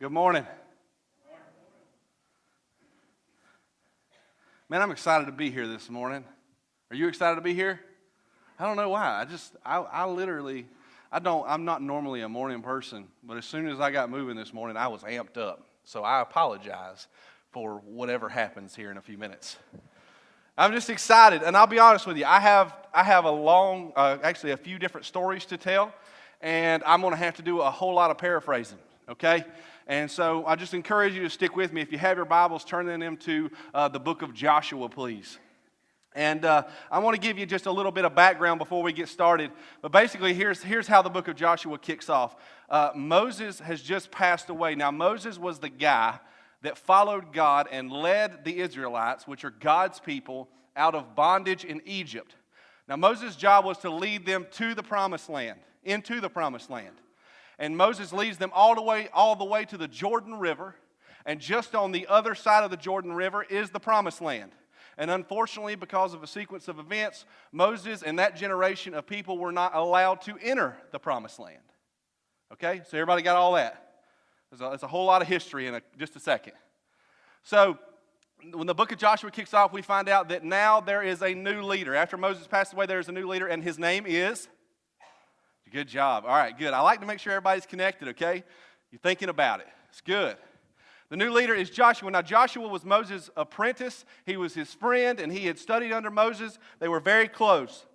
Good morning. Man, I'm excited to be here this morning. Are you excited to be here? I don't know why. I'm not normally a morning person, but as soon as I got moving this morning, I was amped up. So I apologize for whatever happens here in a few minutes. I'm just excited, and I'll be honest with you. I have a few different stories to tell, and I'm going to have to do a whole lot of paraphrasing, okay? And so I just encourage you to stick with me. If you have your Bibles, turn them to the book of Joshua, please. And I want to give you just a little bit of background before we get started. But basically, here's how the book of Joshua kicks off. Moses has just passed away. Now, Moses was the guy that followed God and led the Israelites, which are God's people, out of bondage in Egypt. Now, Moses' job was to lead them to the promised land, into the promised land. And Moses leads them all the way to the Jordan River, and just on the other side of the Jordan River is the promised land. And unfortunately, because of a sequence of events, Moses and that generation of people were not allowed to enter the promised land. Okay, so everybody got all that? There's a whole lot of history in just a second. So when the book of Joshua kicks off, we find out that now there is a new leader. After Moses passed away, there's a new leader, and his name is... Good job. All right, good. I like to make sure everybody's connected, okay? You're thinking about it. It's good. The new leader is Joshua. Now, Joshua was Moses' apprentice. He was his friend, and he had studied under Moses. They were very close.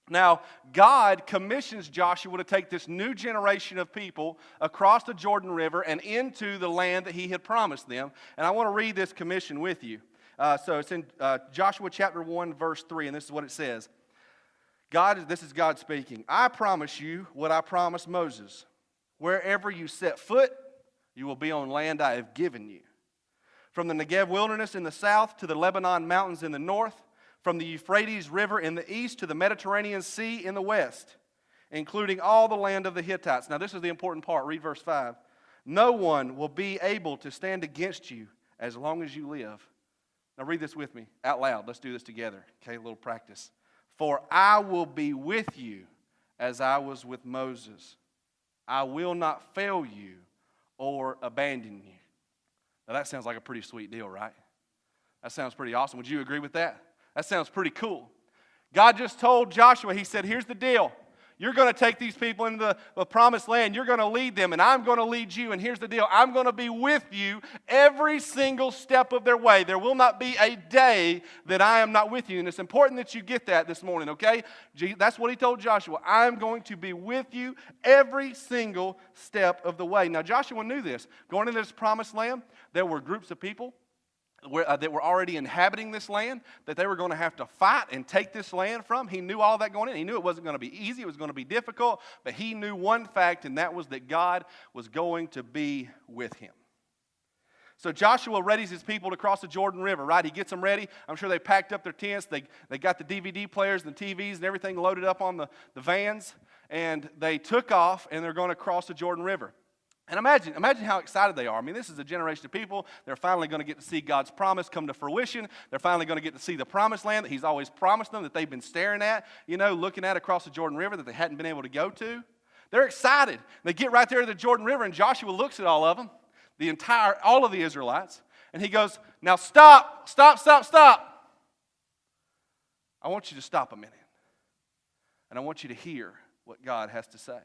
Now, God commissions Joshua to take this new generation of people across the Jordan River and into the land that he had promised them. And I want to read this commission with you. So it's in Joshua chapter 1, verse 3, and this is what it says. This is God speaking. I promise you what I promised Moses. Wherever you set foot, you will be on land I have given you. From the Negev wilderness in the south to the Lebanon mountains in the north, from the Euphrates River in the east to the Mediterranean Sea in the west, including all the land of the Hittites. Now this is the important part. Read verse 5. No one will be able to stand against you as long as you live. Now read this with me out loud. Let's do this together. Okay, a little practice. For I will be with you as I was with Moses. I will not fail you or abandon you. Now that sounds like a pretty sweet deal, right? That sounds pretty awesome. Would you agree with that? That sounds pretty cool. God just told Joshua, he said, here's the deal. You're going to take these people into the promised land. You're going to lead them, and I'm going to lead you. And here's the deal. I'm going to be with you every single step of their way. There will not be a day that I am not with you. And it's important that you get that this morning, okay? That's what he told Joshua. I'm going to be with you every single step of the way. Now, Joshua knew this. Going into this promised land, there were groups of people that were already inhabiting this land, that they were going to have to fight and take this land from. He knew all that going in. He knew it wasn't going to be easy. It was going to be difficult. But he knew one fact, and that was that God was going to be with him. So Joshua readies his people to cross the Jordan River, right? He gets them ready. I'm sure they packed up their tents. They got the DVD players and the TVs and everything loaded up on the vans. And they took off, and they're going to cross the Jordan River. And imagine how excited they are. I mean, this is a generation of people. They're finally going to get to see God's promise come to fruition. They're finally going to get to see the promised land that he's always promised them, that they've been staring at, looking at across the Jordan River that they hadn't been able to go to. They're excited. They get right there to the Jordan River, and Joshua looks at all of them, all of the Israelites, and he goes, now stop. I want you to stop a minute, and I want you to hear what God has to say.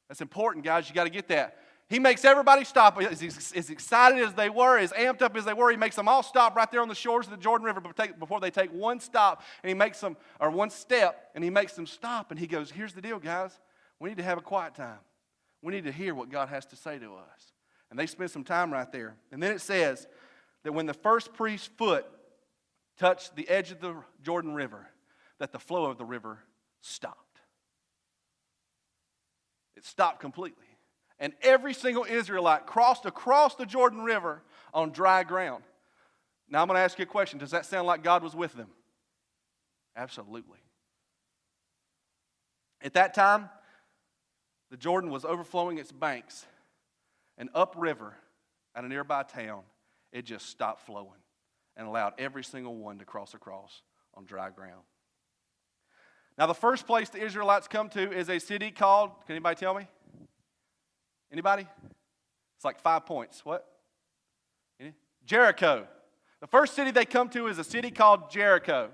That's important, guys. You got to get that. He makes everybody stop. As excited as they were, as amped up as they were, he makes them all stop right there on the shores of the Jordan River before they take one stop, and he makes them, or one step, and he makes them stop, and he goes, here's the deal, guys. We need to have a quiet time. We need to hear what God has to say to us. And they spend some time right there. And then it says that when the first priest's foot touched the edge of the Jordan River, that the flow of the river stopped. It stopped completely. And every single Israelite crossed across the Jordan River on dry ground. Now I'm going to ask you a question. Does that sound like God was with them? Absolutely. At that time, the Jordan was overflowing its banks. And upriver at a nearby town, it just stopped flowing and allowed every single one to cross across on dry ground. Now, the first place the Israelites come to is a city called, can anybody tell me? Anybody? It's like 5 points. What? Jericho. The first city they come to is a city called Jericho.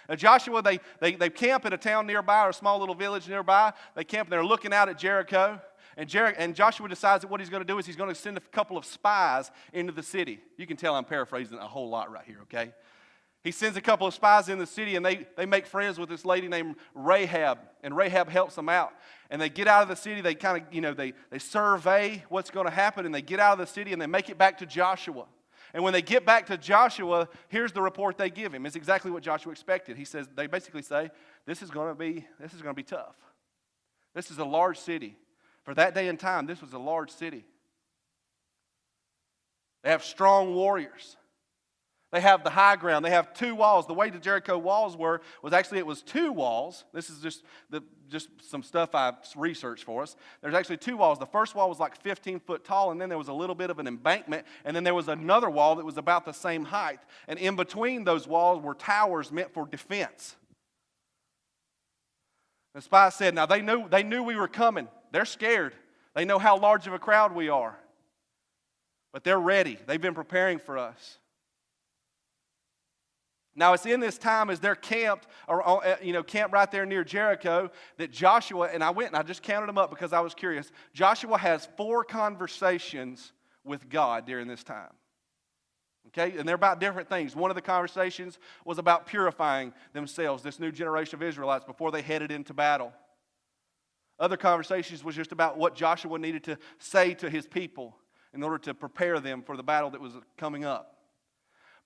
Now Joshua, they camp in a town nearby or a small little village nearby. They camp and they're looking out at Jericho. And Joshua decides that what he's going to do is he's going to send a couple of spies into the city. You can tell I'm paraphrasing a whole lot right here, okay? He sends a couple of spies in the city, and they make friends with this lady named Rahab. And Rahab helps them out. And they get out of the city. They kind of, they survey what's going to happen, and they get out of the city, and they make it back to Joshua. And when they get back to Joshua, here's the report they give him. It's exactly what Joshua expected. They basically say, this is going to be tough. This is a large city. For that day and time, this was a large city. They have strong warriors. They have the high ground. They have 2 walls. The way the Jericho walls was actually it was 2 walls. This is just some stuff I researched for us. There's actually 2 walls. The first wall was like 15 foot tall, and then there was a little bit of an embankment, and then there was another wall that was about the same height. And in between those walls were towers meant for defense. The spies said, now they knew we were coming. They're scared. They know how large of a crowd we are. But they're ready. They've been preparing for us. Now it's in this time as they're camped right there near Jericho that Joshua, and I went and I just counted them up because I was curious. Joshua has 4 conversations with God during this time. Okay, and they're about different things. One of the conversations was about purifying themselves, this new generation of Israelites, before they headed into battle. Other conversations was just about what Joshua needed to say to his people in order to prepare them for the battle that was coming up.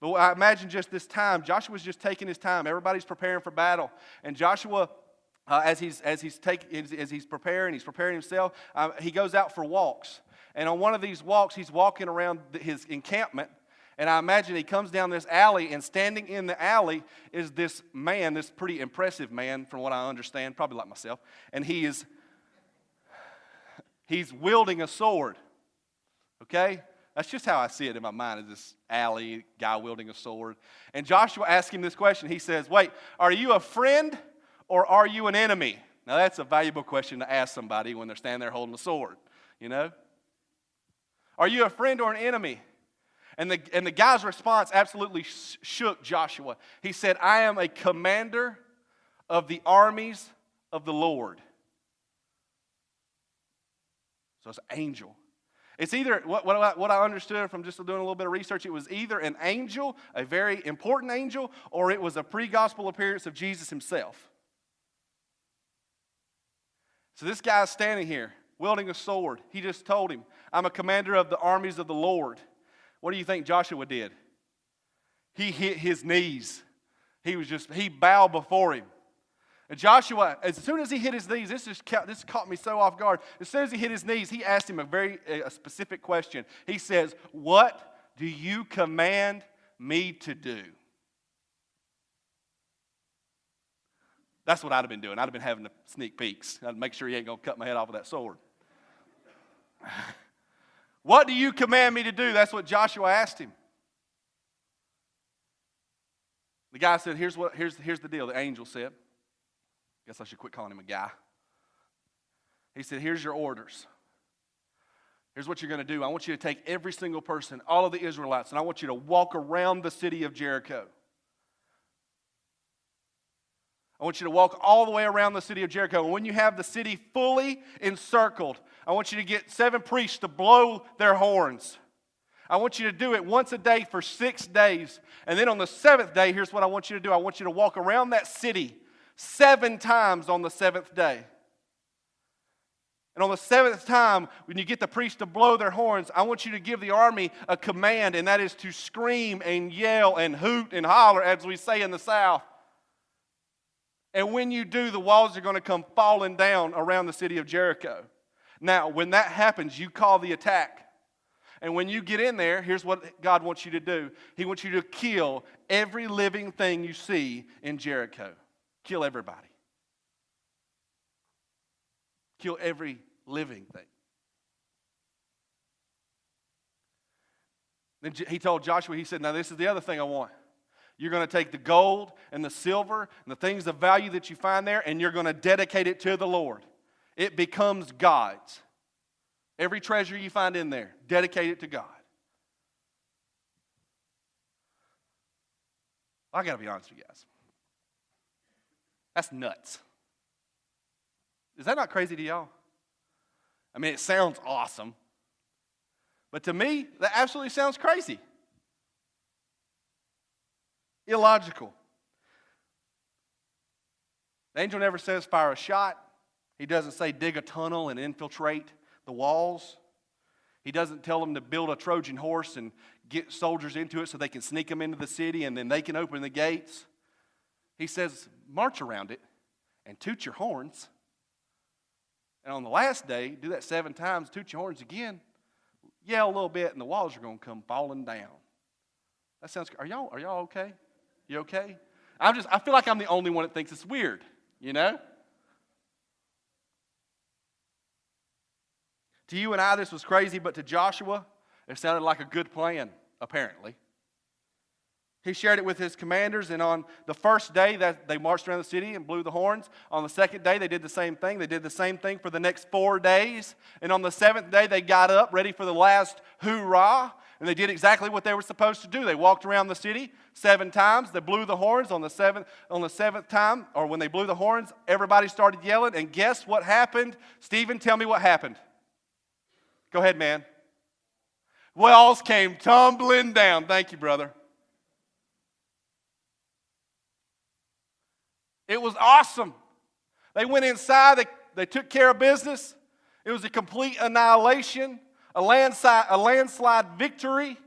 But I imagine just this time, Joshua's just taking his time. Everybody's preparing for battle. And Joshua, as he's preparing himself, he goes out for walks. And on one of these walks, he's walking around his encampment. And I imagine he comes down this alley, and standing in the alley is this man, this pretty impressive man, from what I understand, probably like myself. And he's wielding a sword. Okay? That's just how I see it in my mind, is this alley guy wielding a sword. And Joshua asked him this question. He says, wait, are you a friend or are you an enemy? Now that's a valuable question to ask somebody when they're standing there holding a sword, you know? Are you a friend or an enemy? And the guy's response absolutely shook Joshua. He said, I am a commander of the armies of the Lord. So it's an angel. It's either, what I understood from just doing a little bit of research, it was either an angel, a very important angel, or it was a pre-gospel appearance of Jesus himself. So this guy's standing here, wielding a sword. He just told him, I'm a commander of the armies of the Lord. What do you think Joshua did? He hit his knees. He bowed before him. And Joshua, as soon as he hit his knees, this caught me so off guard. As soon as he hit his knees, he asked him a specific question. He says, what do you command me to do? That's what I'd have been doing. I'd have been having the sneak peeks. I'd make sure he ain't going to cut my head off with that sword. What do you command me to do? That's what Joshua asked him. The guy said, here's the deal. The angel said, I guess I should quit calling him a guy. He said, here's your orders. Here's what you're going to do. I want you to take every single person, all of the Israelites, and I want you to walk around the city of Jericho. I want you to walk all the way around the city of Jericho. And when you have the city fully encircled, I want you to get 7 priests to blow their horns. I want you to do it once a day for 6 days. And then on the 7th day, here's what I want you to do. I want you to walk around that city 7 times on the 7th day. And on the 7th time, when you get the priests to blow their horns, I want you to give the army a command, and that is to scream and yell and hoot and holler, as we say in the South. And when you do, the walls are going to come falling down around the city of Jericho. Now, when that happens, you call the attack. And when you get in there, here's what God wants you to do. He wants you to kill every living thing you see in Jericho. Kill everybody. Kill every living thing. Then he told Joshua, he said, now this is the other thing I want. You're going to take the gold and the silver and the things of value that you find there, and you're going to dedicate it to the Lord. It becomes God's. Every treasure you find in there, dedicate it to God. I got to be honest with you guys. That's nuts. Is that not crazy to y'all? I mean, it sounds awesome. But to me, that absolutely sounds crazy. Illogical. The angel never says fire a shot. He doesn't say dig a tunnel and infiltrate the walls. He doesn't tell them to build a Trojan horse and get soldiers into it so they can sneak them into the city and then they can open the gates. He says, march around it and toot your horns. And on the last day, do that 7 times, toot your horns again, yell a little bit, and the walls are going to come falling down. That sounds, are y'all okay? You okay? I feel like I'm the only one that thinks it's weird, you know? To you and I, this was crazy, but to Joshua, it sounded like a good plan, apparently. He shared it with his commanders, and on the first day that they marched around the city and blew the horns. On the second day, they did the same thing. They did the same thing for the next 4 days. And on the 7th day, they got up, ready for the last hoorah, and they did exactly what they were supposed to do. They walked around the city 7 times. They blew the horns on the seventh time, or when they blew the horns, everybody started yelling, and guess what happened? Stephen, tell me what happened. Go ahead, man. Walls came tumbling down. Thank you, brother. It was awesome. They went inside. They took care of business. It was a complete annihilation, a landslide victory.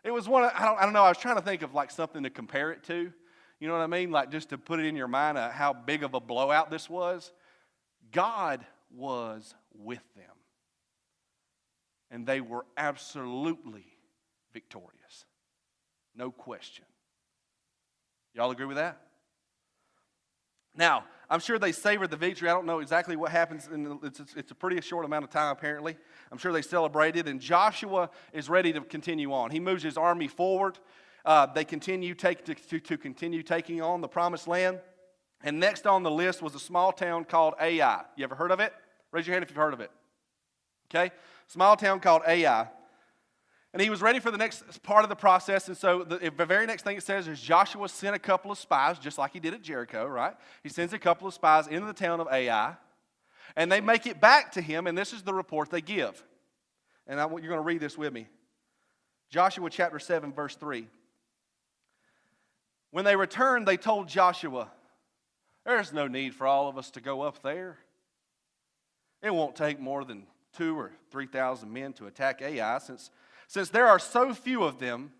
It was one of, I don't know, I was trying to think of like something to compare it to. You know what I mean? Like just to put it in your mind how big of a blowout this was. God was with them. And they were absolutely victorious. No question. Y'all agree with that? Now, I'm sure they savored the victory. I don't know exactly what happens. It's a pretty short amount of time, apparently. I'm sure they celebrated. And Joshua is ready to continue on. He moves his army forward. They continue to continue taking on the promised land. And next on the list was a small town called Ai. You ever heard of it? Raise your hand if you've heard of it. Okay? Small town called Ai. And he was ready for the next part of the process. And so the very next thing it says is Joshua sent a couple of spies, just like he did at Jericho, right? He sends a couple of spies into the town of Ai. And they make it back to him, and this is the report they give. And you're going to read this with me. Joshua chapter 7, verse 3. When they returned, they told Joshua, there's no need for all of us to go up there. It won't take more than 2,000 or 3,000 men to attack Ai. Since there are so few of them,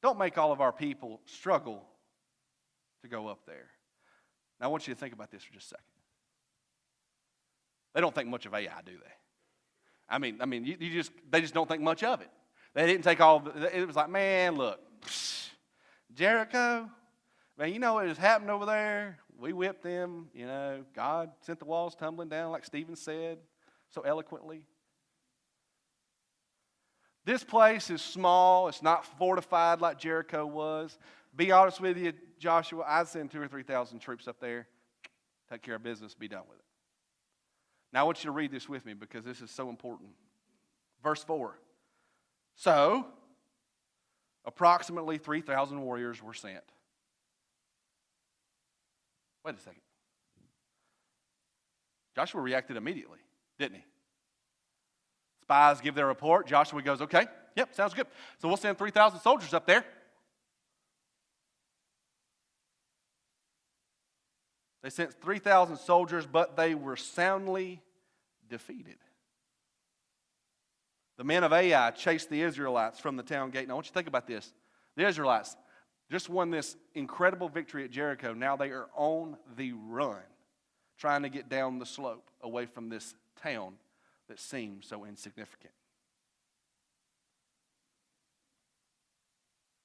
don't make all of our people struggle to go up there. Now I want you to think about this for just a second. They don't think much of Ai, do they? I mean, they just don't think much of it. They didn't take all. It was like, man, look, Jericho, man, you know what has happened over there? We whipped them. You know, God sent the walls tumbling down, like Stephen said so eloquently. This place is small. It's not fortified like Jericho was. Be honest with you, Joshua, I'd send 2,000 or 3,000 troops up there, take care of business, be done with it. Now I want you to read this with me because this is so important. Verse 4. So, approximately 3,000 warriors were sent. Wait a second. Joshua reacted immediately, didn't he? Spies give their report. Joshua goes, okay, yep, sounds good. So we'll send 3,000 soldiers up there. They sent 3,000 soldiers, but they were soundly defeated. The men of Ai chased the Israelites from the town gate. Now, I want you to think about this. The Israelites just won this incredible victory at Jericho. Now they are on the run, trying to get down the slope away from this town that seems so insignificant.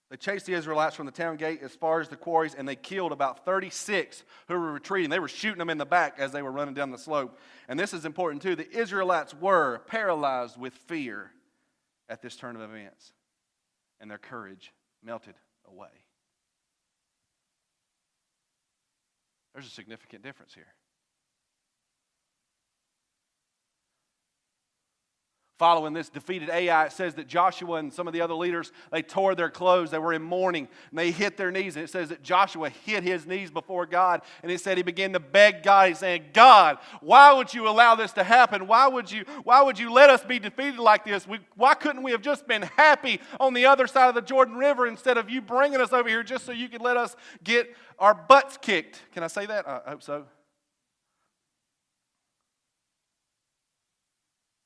They chased the Israelites from the town gate as far as the quarries, and they killed about 36 who were retreating. They were shooting them in the back as they were running down the slope. And this is important too. The Israelites were paralyzed with fear at this turn of events, and their courage melted away. There's a significant difference here. Following this defeated Ai, it says that Joshua and some of the other leaders, they tore their clothes. They were in mourning, and they hit their knees. And it says that Joshua hit his knees before God, and it said he began to beg God. He's saying, God, why would you allow this to happen? Why would you let us be defeated like this? Why couldn't we have just been happy on the other side of the Jordan River instead of you bringing us over here just so you could let us get our butts kicked? Can I say that? I hope so.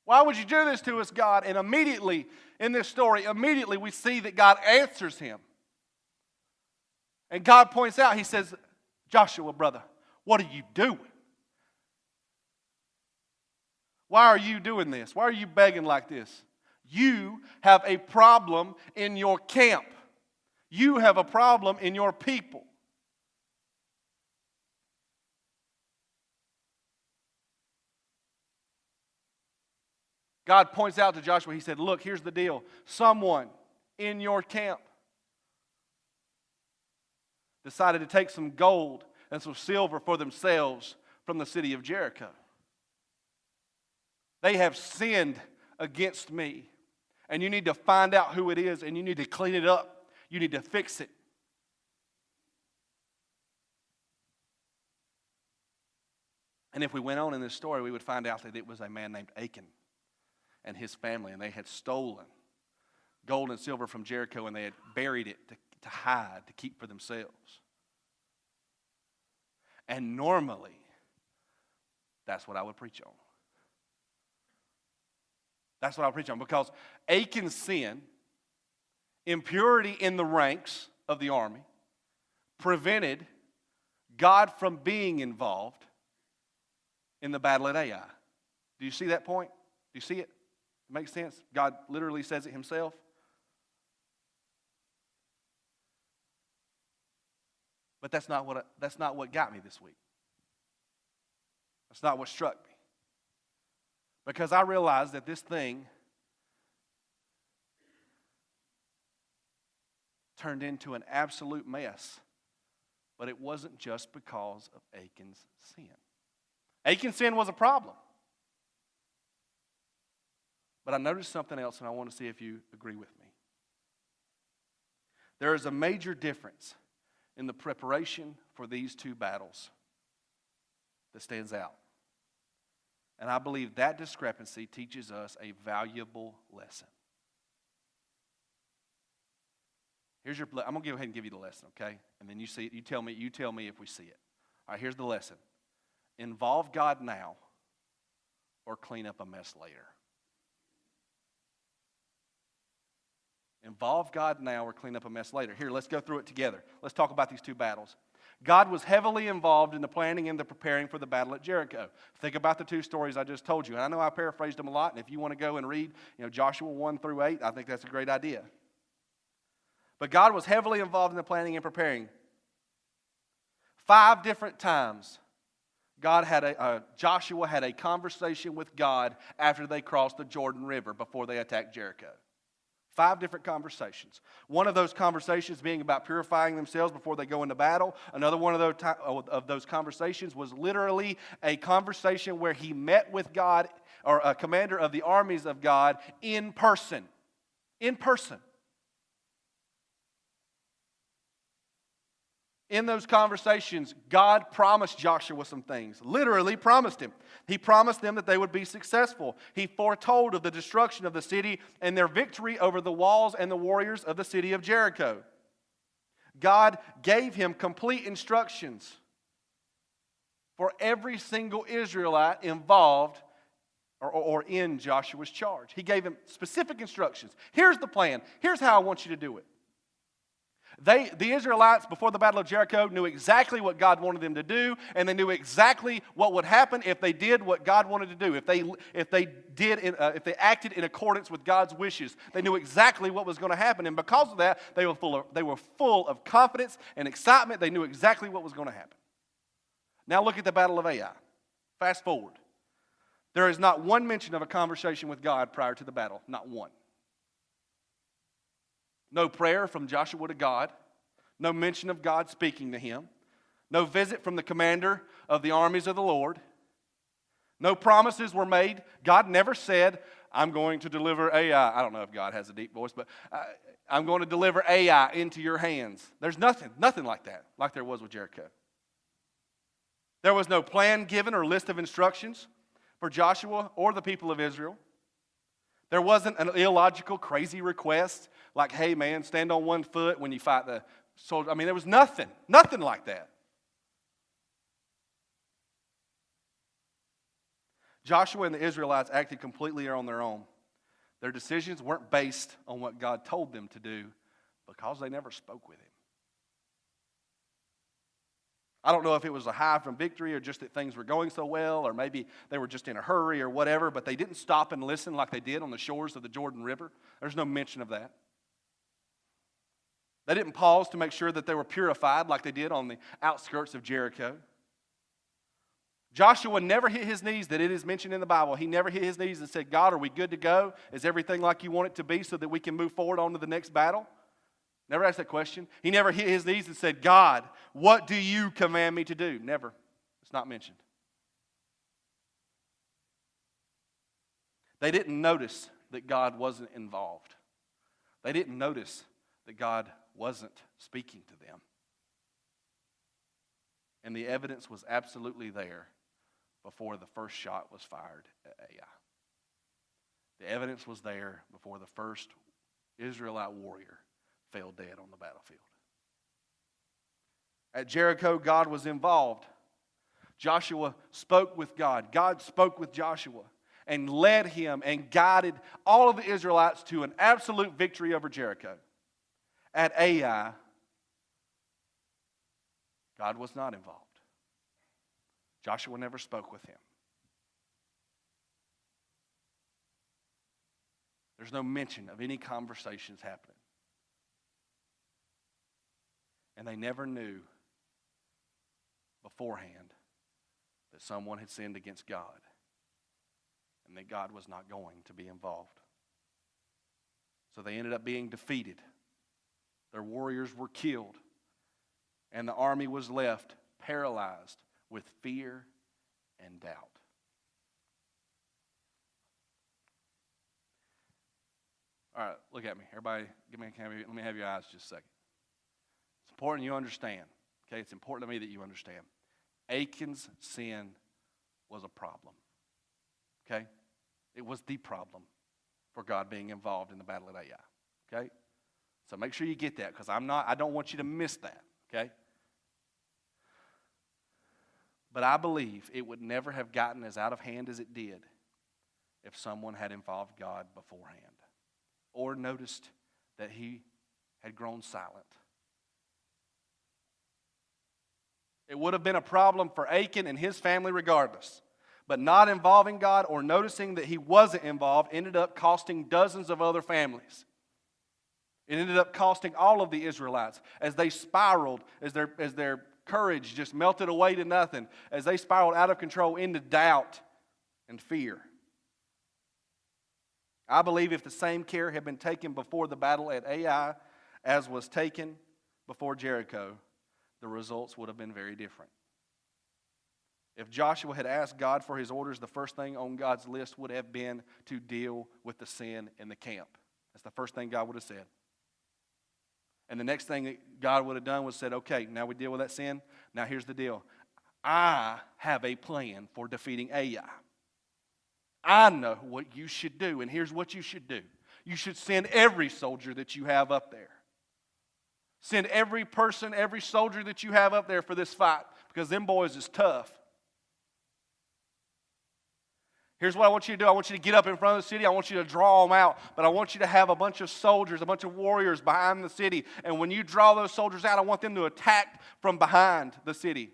Why would you do this to us, God? And immediately, in this story, we see that God answers him. And God points out, he says, Joshua, brother, what are you doing? Why are you doing this? Why are you begging like this? You have a problem in your camp. You have a problem in your people. God points out to Joshua, he said, look, here's the deal. Someone in your camp decided to take some gold and some silver for themselves from the city of Jericho. They have sinned against me, and you need to find out who it is, and you need to clean it up. You need to fix it. And if we went on in this story, we would find out that it was a man named Achan and his family, and they had stolen gold and silver from Jericho, and they had buried it to hide, to keep for themselves. And normally, that's what I would preach on. That's what I would preach on, because Achan's sin, impurity in the ranks of the army, prevented God from being involved in the battle at Ai. Do you see that point? Do you see it? It makes sense? God literally says it himself. But that's not what got me this week. That's not what struck me. Because I realized that this thing turned into an absolute mess. But it wasn't just because of Achan's sin. Achan's sin was a problem. But I noticed something else, and I want to see if you agree with me. There is a major difference in the preparation for these two battles that stands out. And I believe that discrepancy teaches us a valuable lesson. I'm going to go ahead and give you the lesson, okay? And then you see it, you tell me if we see it. All right, here's the lesson. Involve God now or clean up a mess later. Involve God now or clean up a mess later. Here, let's go through it together. Let's talk about these two battles. God was heavily involved in the planning and the preparing for the battle at Jericho. Think about the two stories I just told you. And I know I paraphrased them a lot, and if you want to go and read, Joshua 1 through 8, I think that's a great idea. But God was heavily involved in the planning and preparing. 5 different times, Joshua had a conversation with God after they crossed the Jordan River before they attacked Jericho. 5 different conversations. One of those conversations being about purifying themselves before they go into battle. Another one of those conversations was literally a conversation where he met with God, or a commander of the armies of God, in person. In person. In those conversations, God promised Joshua some things. Literally promised him. He promised them that they would be successful. He foretold of the destruction of the city and their victory over the walls and the warriors of the city of Jericho. God gave him complete instructions for every single Israelite involved or in Joshua's charge. He gave him specific instructions. Here's the plan. Here's how I want you to do it. The Israelites, before the Battle of Jericho, knew exactly what God wanted them to do, and they knew exactly what would happen if they did what God wanted to do. If they acted in accordance with God's wishes, they knew exactly what was going to happen, and because of that, they were full of confidence and excitement. They knew exactly what was going to happen. Now look at the Battle of Ai. Fast forward. There is not one mention of a conversation with God prior to the battle. Not one. No prayer from Joshua to God. No mention of God speaking to him. No visit from the commander of the armies of the Lord. No promises were made. God never said, I'm going to deliver Ai. I don't know if God has a deep voice, but I'm going to deliver Ai into your hands. There's nothing like that, like there was with Jericho. There was no plan given or list of instructions for Joshua or the people of Israel. There wasn't an illogical, crazy request like, hey, man, stand on one foot when you fight the soldier. I mean, there was nothing like that. Joshua and the Israelites acted completely on their own. Their decisions weren't based on what God told them to do because they never spoke with him. I don't know if it was a high from victory or just that things were going so well, or maybe they were just in a hurry or whatever, but they didn't stop and listen like they did on the shores of the Jordan River. There's no mention of that. They didn't pause to make sure that they were purified like they did on the outskirts of Jericho. Joshua never hit his knees, that it is mentioned in the Bible. He never hit his knees and said, God, are we good to go? Is everything like you want it to be so that we can move forward on to the next battle? Never asked that question. He never hit his knees and said, God, what do you command me to do? Never. It's not mentioned. They didn't notice that God wasn't involved. They didn't notice that God wasn't speaking to them. And the evidence was absolutely there before the first shot was fired at Ai. The evidence was there before the first Israelite warrior fell dead on the battlefield. At Jericho, God was involved. Joshua spoke with God. God spoke with Joshua and led him and guided all of the Israelites to an absolute victory over Jericho. At Ai, God was not involved. Joshua never spoke with him. There's no mention of any conversations happening. And they never knew beforehand that someone had sinned against God and that God was not going to be involved. So they ended up being defeated. Their warriors were killed, and the army was left paralyzed with fear and doubt. All right, look at me. Everybody, let me have your eyes just a second. It's important you understand. Okay, it's important to me that you understand. Achan's sin was a problem. Okay? It was the problem for God being involved in the battle at Ai. Okay? So make sure you get that, because I don't want you to miss that. Okay? But I believe it would never have gotten as out of hand as it did if someone had involved God beforehand or noticed that he had grown silent. It would have been a problem for Achan and his family regardless. But not involving God or noticing that he wasn't involved ended up costing dozens of other families. It ended up costing all of the Israelites as they spiraled, as their courage just melted away to nothing, as they spiraled out of control into doubt and fear. I believe if the same care had been taken before the battle at Ai as was taken before Jericho, the results would have been very different. If Joshua had asked God for his orders, the first thing on God's list would have been to deal with the sin in the camp. That's the first thing God would have said. And the next thing that God would have done was said, okay, now we deal with that sin. Now here's the deal. I have a plan for defeating Ai. I know what you should do, and here's what you should do. You should send every soldier that you have up there. Send every person, every soldier that you have up there for this fight, because them boys is tough. Here's what I want you to do. I want you to get up in front of the city. I want you to draw them out. But I want you to have a bunch of soldiers, a bunch of warriors behind the city. And when you draw those soldiers out, I want them to attack from behind the city.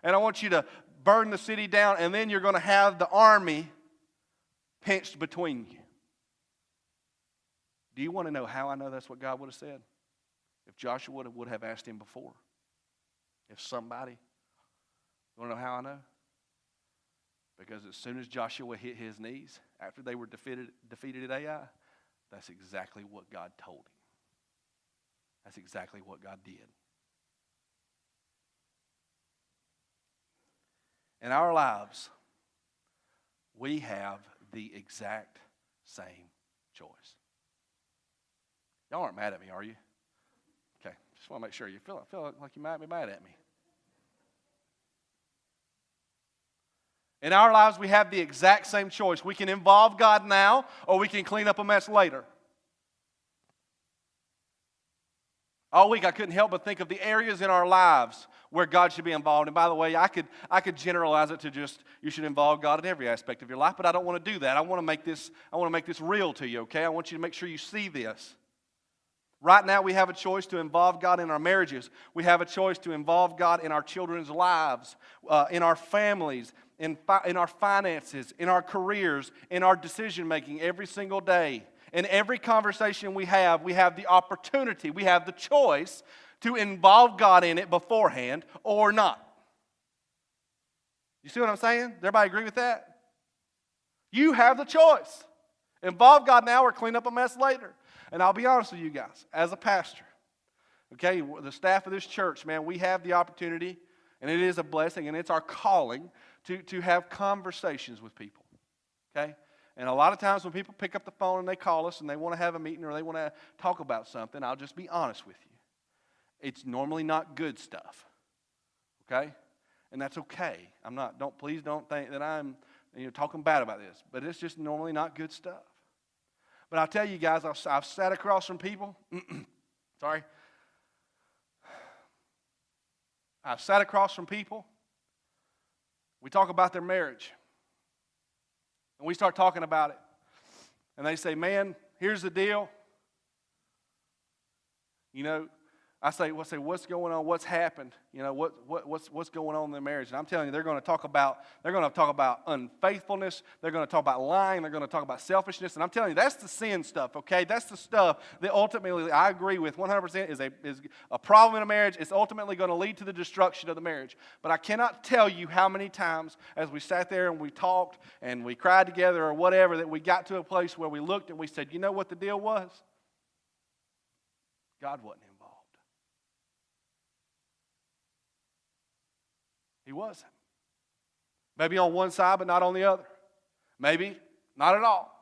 And I want you to burn the city down. And then you're going to have the army pinched between you. Do you want to know how I know that's what God would have said? If Joshua would have asked him before. If somebody. You want to know how I know? Because as soon as Joshua hit his knees, after they were defeated at Ai, that's exactly what God told him. That's exactly what God did. In our lives, we have the exact same choice. Y'all aren't mad at me, are you? Okay, just want to make sure you feel like you might be mad at me. In our lives, we have the exact same choice. We can involve God now, or we can clean up a mess later. All week, I couldn't help but think of the areas in our lives where God should be involved. And by the way, I could generalize it to just you should involve God in every aspect of your life, but I don't want to do that. I want to make this real to you, okay? I want you to make sure you see this. Right now, we have a choice to involve God in our marriages. We have a choice to involve God in our children's lives, in our families, in our finances, in our careers, in our decision-making every single day. In every conversation we have the opportunity, we have the choice to involve God in it beforehand or not. You see what I'm saying? Does everybody agree with that? You have the choice. Involve God now or clean up a mess later. And I'll be honest with you guys, as a pastor, okay, the staff of this church, man, we have the opportunity, and it is a blessing, and it's our calling to have conversations with people, okay? And a lot of times when people pick up the phone and they call us and they want to have a meeting or they want to talk about something, I'll just be honest with you. It's normally not good stuff, okay? And that's okay. Please don't think that I'm talking bad about this, but it's just normally not good stuff. But I'll tell you guys, I've sat across from people. Sorry. I've sat across from people. We talk about their marriage. And we start talking about it. And they say, man, here's the deal. I say, what's going on? What's happened? What's going on in their marriage? And I'm telling you, they're going to talk about unfaithfulness. They're going to talk about lying. They're going to talk about selfishness. And I'm telling you, that's the sin stuff, okay? That's the stuff that ultimately I agree with 100% is a problem in a marriage. It's ultimately going to lead to the destruction of the marriage. But I cannot tell you how many times as we sat there and we talked and we cried together or whatever that we got to a place where we looked and we said, you know what the deal was? God wasn't involved. He wasn't. Maybe on one side, but not on the other. Maybe not at all.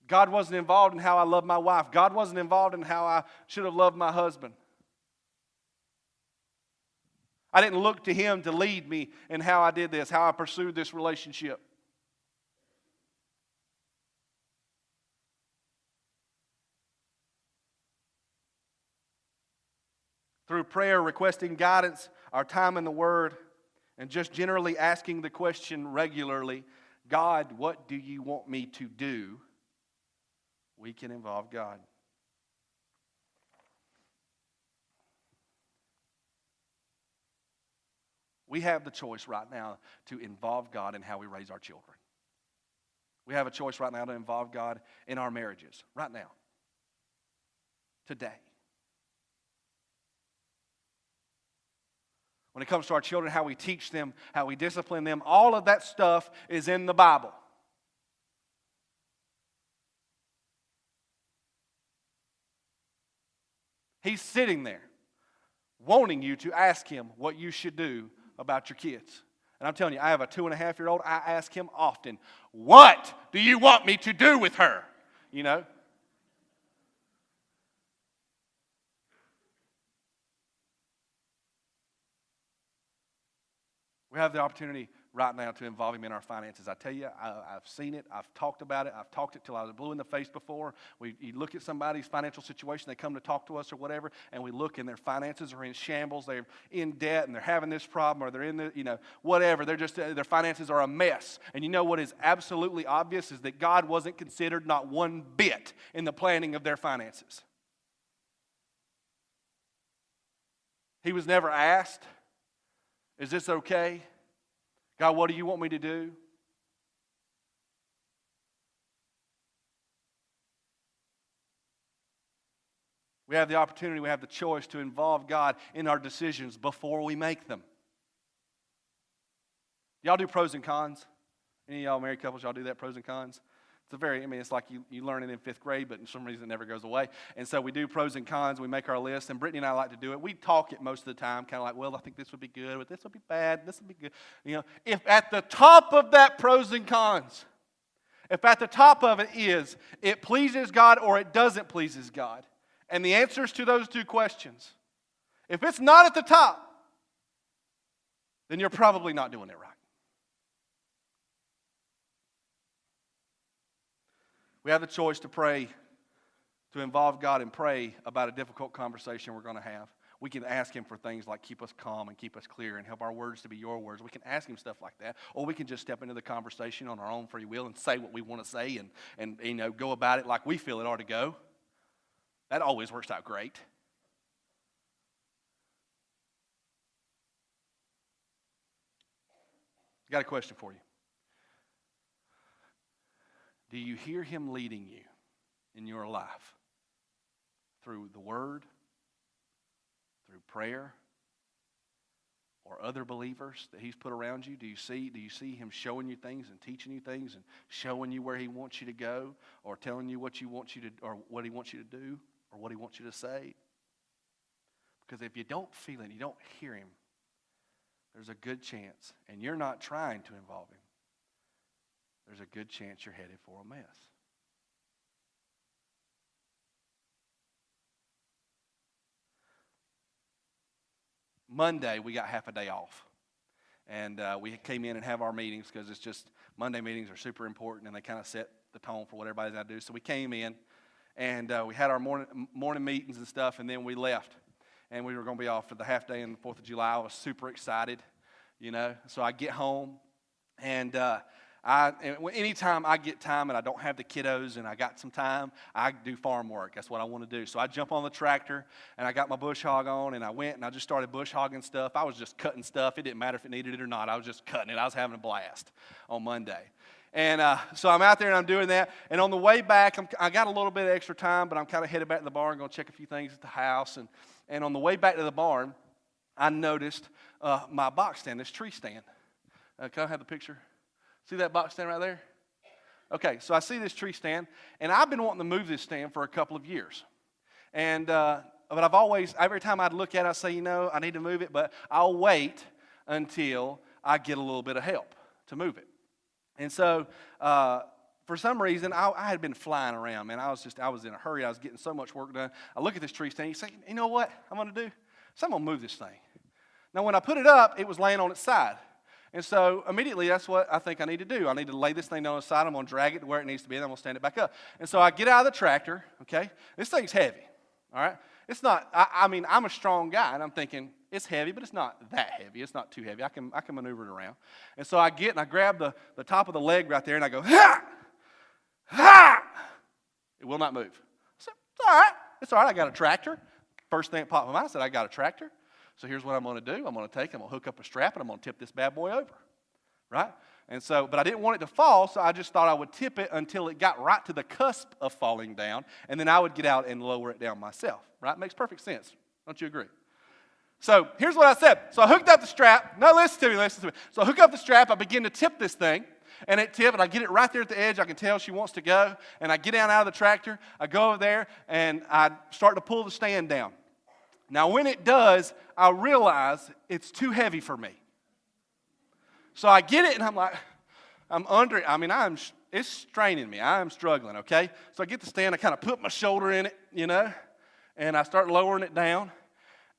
God wasn't involved in how I loved my wife. God wasn't involved in how I should have loved my husband. I didn't look to Him to lead me in how I did this, how I pursued this relationship. Through prayer, requesting guidance, our time in the Word, and just generally asking the question regularly, God, what do you want me to do? We can involve God. We have the choice right now to involve God in how we raise our children. We have a choice right now to involve God in our marriages, right now, today. When it comes to our children, how we teach them, how we discipline them, all of that stuff is in the Bible. He's sitting there wanting you to ask Him what you should do about your kids. And I'm telling you, I have a 2.5-year-old. I ask him often, what do you want me to do with her? You know? We have the opportunity right now to involve him in our finances. I tell you, I've seen it. I've talked about it. I've talked it till I was blue in the face before. You look at somebody's financial situation, they come to talk to us or whatever, and we look and their finances are in shambles. They're in debt and they're having this problem or they're in the, whatever. They're just, their finances are a mess. And you know what is absolutely obvious is that God wasn't considered not one bit in the planning of their finances. He was never asked, is this okay? God, what do you want me to do? We have the opportunity, we have the choice to involve God in our decisions before we make them. Y'all do pros and cons? Any of y'all married couples, y'all do that, pros and cons? It's like you learn it in 5th grade, but for some reason it never goes away. And so we do pros and cons, we make our list, and Brittany and I like to do it. We talk it most of the time, kind of like, well, I think this would be good, but this would be bad, this would be good. If at the top of that pros and cons, If at the top of it is, it pleases God or it doesn't pleases God. And the answers to those two questions. If it's not at the top, then you're probably not doing it right. We have the choice to pray, to involve God and pray about a difficult conversation we're going to have. We can ask Him for things like keep us calm and keep us clear and help our words to be your words. We can ask Him stuff like that. Or we can just step into the conversation on our own free will and say what we want to say and go about it like we feel it ought to go. That always works out great. I got a question for you. Do you hear Him leading you in your life through the Word, through prayer, or other believers that He's put around you? Do you see Him showing you things and teaching you things and showing you where He wants you to go, or telling you what He wants you to do, or what He wants you to say? Because if you don't feel it, you don't hear Him, there's a good chance, and you're not trying to involve Him, there's a good chance you're headed for a mess. Monday, we got half a day off. And we came in and have our meetings because it's just, Monday meetings are super important and they kind of set the tone for what everybody's got to do. So we came in and we had our morning meetings and stuff, and then we left. And we were going to be off for the half day on the 4th of July. I was super excited, So I get home, and anytime I get time and I don't have the kiddos and I got some time, I do farm work. That's what I want to do. So I jump on the tractor, and I got my bush hog on, and I went and I just started bush hogging stuff. I was just cutting stuff. It didn't matter if it needed it or not. I was just cutting it. I was having a blast on Monday. And so I'm out there and I'm doing that. And on the way back, I got a little bit of extra time, but I'm kind of headed back to the barn, going to check a few things at the house. And on the way back to the barn, I noticed my box stand, this tree stand. Can I have the picture? See that box stand right there? Okay, so I see this tree stand, and I've been wanting to move this stand for a couple of years. And but I've always, every time I'd look at it, I'd say, I need to move it, but I'll wait until I get a little bit of help to move it. And so for some reason, I had been flying around, man. I was in a hurry. I was getting so much work done. I look at this tree stand, you say, you know what I'm going to do? So I'm going to move this thing. Now, when I put it up, it was laying on its side. And so immediately, that's what I think I need to do. I need to lay this thing down on the side. I'm going to drag it to where it needs to be, and I'm going to stand it back up. And so I get out of the tractor, okay? This thing's heavy, all right? It's not, I'm a strong guy, and I'm thinking, it's heavy, but it's not that heavy. It's not too heavy. I can maneuver it around. And so I get and I grab the top of the leg right there, and I go, ha! Ha! It will not move. I said, it's all right. It's all right. I got a tractor. First thing that popped in my mind, I said, I got a tractor. So here's what I'm going to do. I'm going to hook up a strap, and I'm going to tip this bad boy over, right? And so, but I didn't want it to fall, so I just thought I would tip it until it got right to the cusp of falling down, and then I would get out and lower it down myself, right? Makes perfect sense. Don't you agree? So here's what I said. So I hooked up the strap. No, listen to me. So I hook up the strap. I begin to tip this thing, and it tipped, and I get it right there at the edge. I can tell she wants to go, and I get down out of the tractor. I go over there, and I start to pull the stand down. Now, when it does, I realize it's too heavy for me. So I get it, and I'm like, I'm under it. It's straining me. I am struggling, okay? So I get the stand. I kind of put my shoulder in it, and I start lowering it down.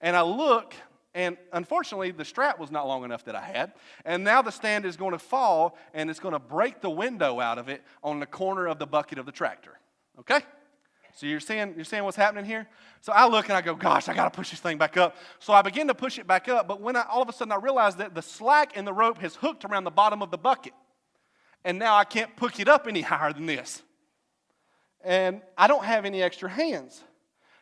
And I look, and unfortunately, the strap was not long enough that I had. And now the stand is going to fall, and it's going to break the window out of it on the corner of the bucket of the tractor, okay? So you're seeing what's happening here? So I look and I go, gosh, I got to push this thing back up. So I begin to push it back up, but when all of a sudden I realize that the slack in the rope has hooked around the bottom of the bucket. And now I can't push it up any higher than this. And I don't have any extra hands.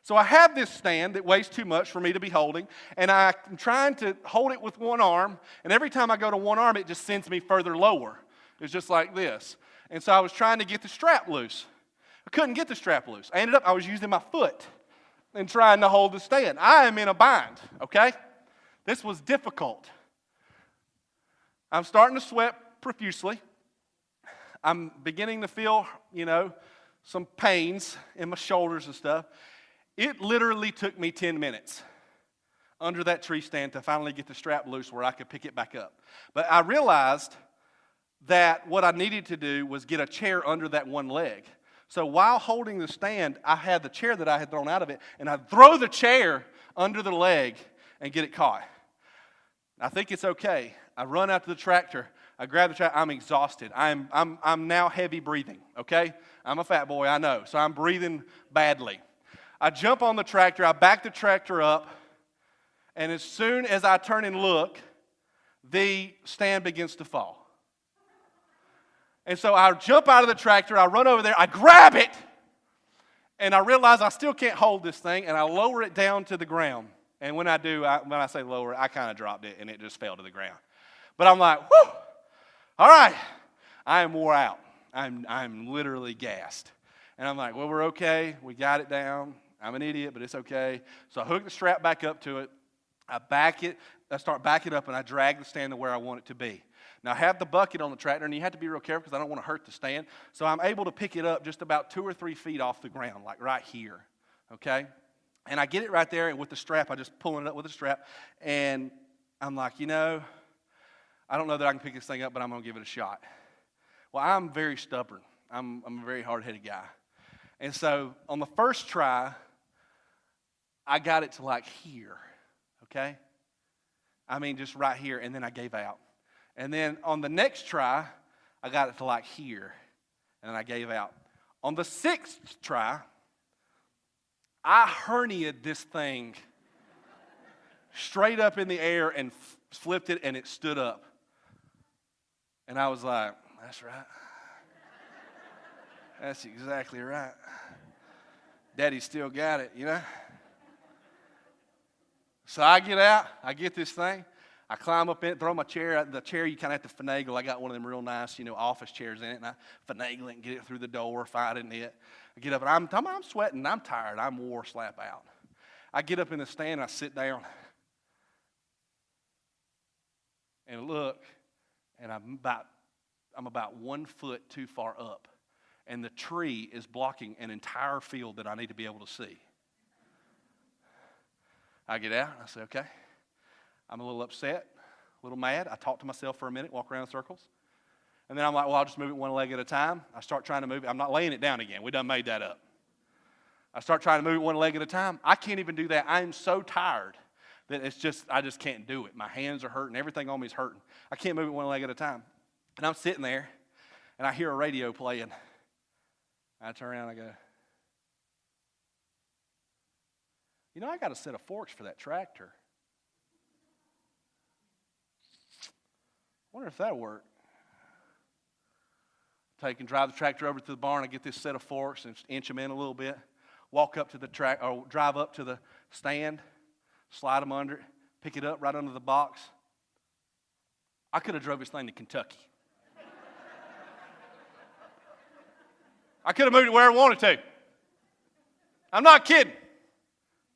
So I have this stand that weighs too much for me to be holding, and I'm trying to hold it with one arm, and every time I go to one arm, it just sends me further lower. It's just like this. And so I was trying to get the strap loose. I couldn't get the strap loose. I was using my foot and trying to hold the stand. I am in a bind, okay? This was difficult. I'm starting to sweat profusely. I'm beginning to feel, some pains in my shoulders and stuff. It literally took me 10 minutes under that tree stand to finally get the strap loose where I could pick it back up. But I realized that what I needed to do was get a chair under that one leg. So while holding the stand, I had the chair that I had thrown out of it, and I'd throw the chair under the leg and get it caught. I think it's okay. I run out to the tractor. I grab the tractor. I'm exhausted. I'm now heavy breathing, okay? I'm a fat boy, I know, so I'm breathing badly. I jump on the tractor. I back the tractor up, and as soon as I turn and look, the stand begins to fall. And so I jump out of the tractor, I run over there, I grab it, and I realize I still can't hold this thing, and I lower it down to the ground. And when I do, when I say lower, I kind of dropped it, and it just fell to the ground. But I'm like, whew, all right, I am wore out. I'm literally gassed. And I'm like, well, we're okay. We got it down. I'm an idiot, but it's okay. So I hook the strap back up to it. I start backing up, and I drag the stand to where I want it to be. Now, I have the bucket on the tractor, and you have to be real careful because I don't want to hurt the stand. So I'm able to pick it up just about 2 or 3 feet off the ground, like right here, okay? And I get it right there, and with the strap, I just pulling it up with the strap, and I'm like, I don't know that I can pick this thing up, but I'm going to give it a shot. Well, I'm very stubborn. I'm a very hard-headed guy. And so on the first try, I got it to like here, okay? I mean, just right here, and then I gave out. And then on the next try, I got it to like here, and then I gave out. On the 6th try, I herniated this thing straight up in the air and flipped it, and it stood up. And I was like, that's right. That's exactly right. Daddy still got it, So I get out, I get this thing, I climb up in it, throw my chair. The chair you kind of have to finagle. I got one of them real nice, office chairs in it, and I finagle it and get it through the door, fight in it. I get up, and I'm sweating, I'm tired, I'm wore slap out. I get up in the stand, and I sit down, and look, and I'm about 1 foot too far up, and the tree is blocking an entire field that I need to be able to see. I get out, and I say, okay. I'm a little upset, a little mad. I talk to myself for a minute, walk around in circles. And then I'm like, well, I'll just move it one leg at a time. I start trying to move it. I'm not laying it down again. We done made that up. I start trying to move it one leg at a time. I can't even do that. I am so tired that I just can't do it. My hands are hurting. Everything on me is hurting. I can't move it one leg at a time. And I'm sitting there, and I hear a radio playing. I turn around and I go, I got a set of forks for that tractor. I wonder if that'll work. Take and drive the tractor over to the barn. I get this set of forks and inch them in a little bit. Walk up to the drive up to the stand, slide them under it, pick it up right under the box. I could have drove this thing to Kentucky. I could have moved it where I wanted to. I'm not kidding.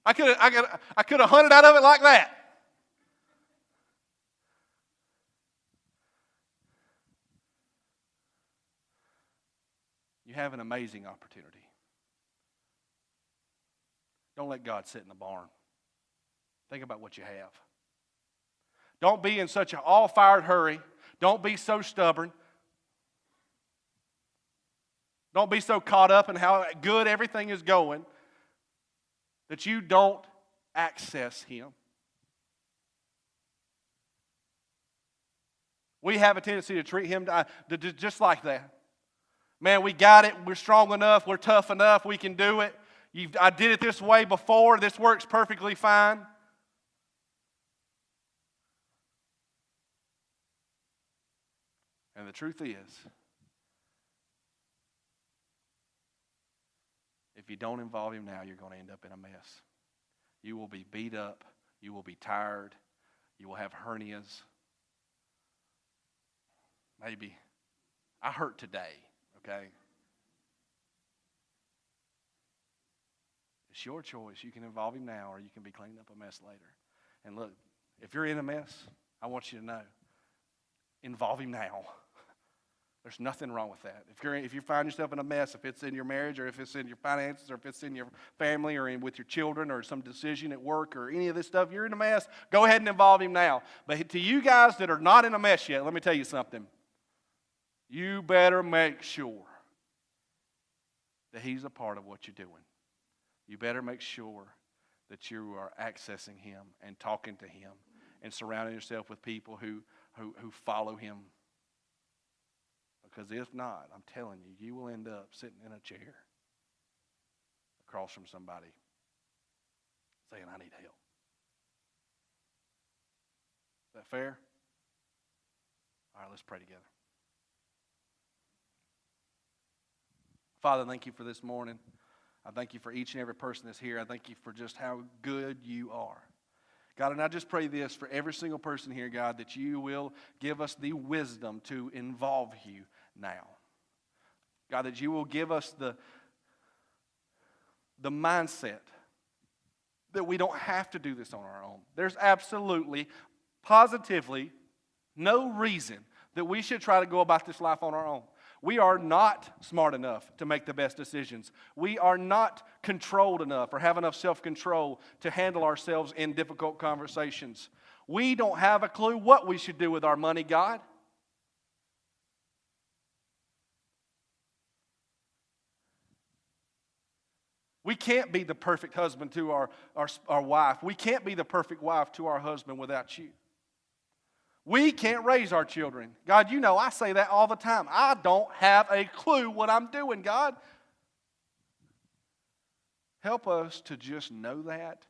I could have hunted out of it like that. You have an amazing opportunity. Don't let God sit in the barn. Think about what you have. Don't be in such an all-fired hurry. Don't be so stubborn. Don't be so caught up in how good everything is going that you don't access Him. We have a tendency to treat Him just like that. Man, we got it. We're strong enough. We're tough enough. We can do it. I did it this way before. This works perfectly fine. And the truth is, if you don't involve Him now, you're going to end up in a mess. You will be beat up. You will be tired. You will have hernias. Maybe. I hurt today, okay? It's your choice. You can involve Him now, or you can be cleaning up a mess later. And look, if you're in a mess, I want you to know, involve Him now. There's nothing wrong with that. If you find yourself in a mess, if it's in your marriage, or if it's in your finances, or if it's in your family, or with your children, or some decision at work, or any of this stuff, you're in a mess, go ahead and involve Him now. But to you guys that are not in a mess yet, let me tell you something. you better make sure that He's a part of what you're doing. You better make sure that you are accessing Him and talking to Him and surrounding yourself with people who follow Him. Because if not, I'm telling you, you will end up sitting in a chair across from somebody saying, I need help. Is that fair? All right, let's pray together. Father, thank you for this morning. I thank you for each and every person that's here. I thank you for just how good you are. God, and I just pray this for every single person here, God, that you will give us the wisdom to involve you now. God, that you will give us the mindset that we don't have to do this on our own. There's absolutely, positively, no reason that we should try to go about this life on our own. We are not smart enough to make the best decisions. We are not controlled enough or have enough self-control to handle ourselves in difficult conversations. We don't have a clue what we should do with our money, God. We can't be the perfect husband to our wife. We can't be the perfect wife to our husband without you. We can't raise our children. God, you know I say that all the time. I don't have a clue what I'm doing, God. Help us to just know that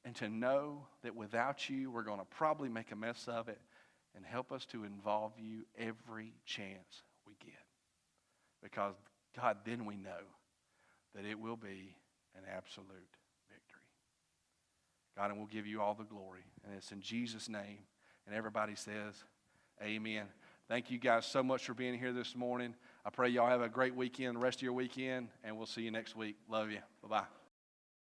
and to know that without you we're going to probably make a mess of it, and help us to involve you every chance we get. Because, God, then we know that it will be an absolute victory. God, and we'll give you all the glory. And it's in Jesus' name. And everybody says, amen. Thank you guys so much for being here this morning. I pray y'all have a great weekend, the rest of your weekend, and we'll see you next week. Love you. Bye-bye.